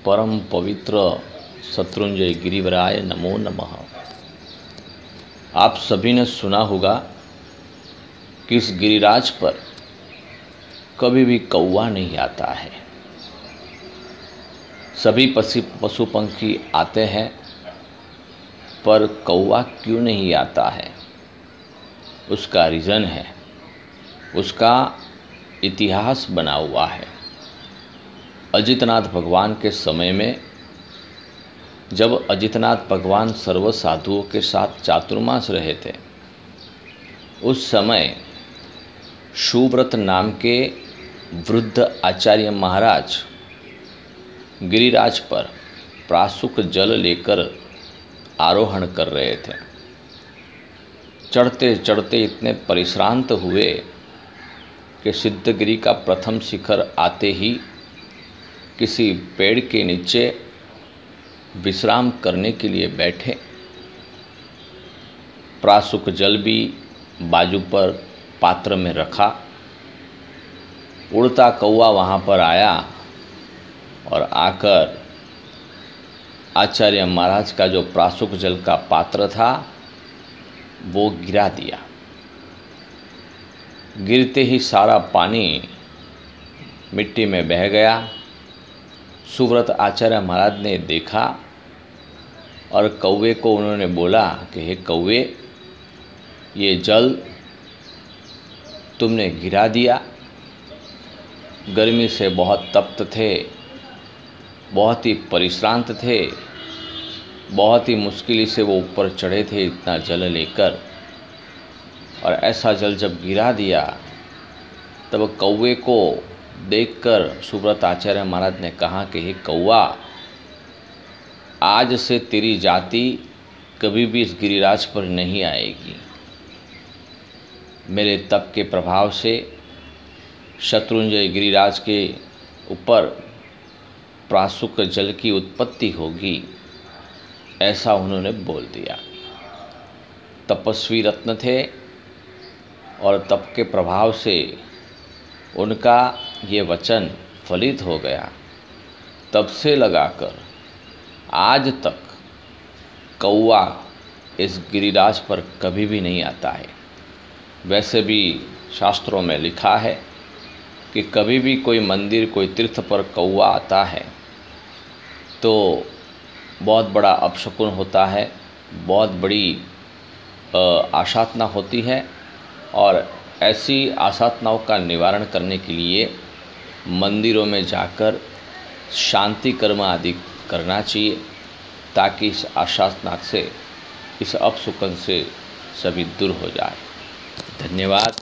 परम पवित्र शत्रुंजय गिरिवराय नमो नमः। आप सभी ने सुना होगा कि इस गिरिराज पर कभी भी कौवा नहीं आता है। सभी पशु पंछी आते हैं, पर कौवा क्यों नहीं आता है? उसका रीज़न है, उसका इतिहास बना हुआ है। अजितनाथ भगवान के समय में जब अजितनाथ भगवान सर्व साधुओं के साथ चातुर्मास रहे थे, उस समय सुव्रत नाम के वृद्ध आचार्य महाराज गिरिराज पर प्रासुक जल लेकर आरोहण कर रहे थे। चढ़ते चढ़ते इतने परिश्रांत हुए कि सिद्धगिरी का प्रथम शिखर आते ही किसी पेड़ के नीचे विश्राम करने के लिए बैठे। प्रासुक जल भी बाजू पर पात्र में रखा। उड़ता कौवा वहाँ पर आया और आकर आचार्य महाराज का जो प्रासुक जल का पात्र था वो गिरा दिया। गिरते ही सारा पानी मिट्टी में बह गया। सुव्रत आचार्य महाराज ने देखा और कौवे को उन्होंने बोला कि हे कौवे, ये जल तुमने गिरा दिया। गर्मी से बहुत तप्त थे, बहुत ही परिश्रांत थे, बहुत ही मुश्किल से वो ऊपर चढ़े थे इतना जल लेकर, और ऐसा जल जब गिरा दिया तब कौवे को देखकर सुव्रत आचार्य महाराज ने कहा कि हे कौवा, आज से तेरी जाति कभी भी इस गिरिराज पर नहीं आएगी। मेरे तप के प्रभाव से शत्रुंजय गिरिराज के ऊपर प्रासुक जल की उत्पत्ति होगी, ऐसा उन्होंने बोल दिया। तपस्वी रत्न थे और तप के प्रभाव से उनका ये वचन फलित हो गया। तब से लगाकर आज तक कौवा इस गिरिराज पर कभी भी नहीं आता है। वैसे भी शास्त्रों में लिखा है कि कभी भी कोई मंदिर, कोई तीर्थ पर कौवा आता है तो बहुत बड़ा अपशकुन होता है, बहुत बड़ी आशातना होती है, और ऐसी आशातनाओं का निवारण करने के लिए मंदिरों में जाकर शांति कर्म आदि करना चाहिए, ताकि इस आशातना से, इस अपशकुन से सभी दूर हो जाए। धन्यवाद।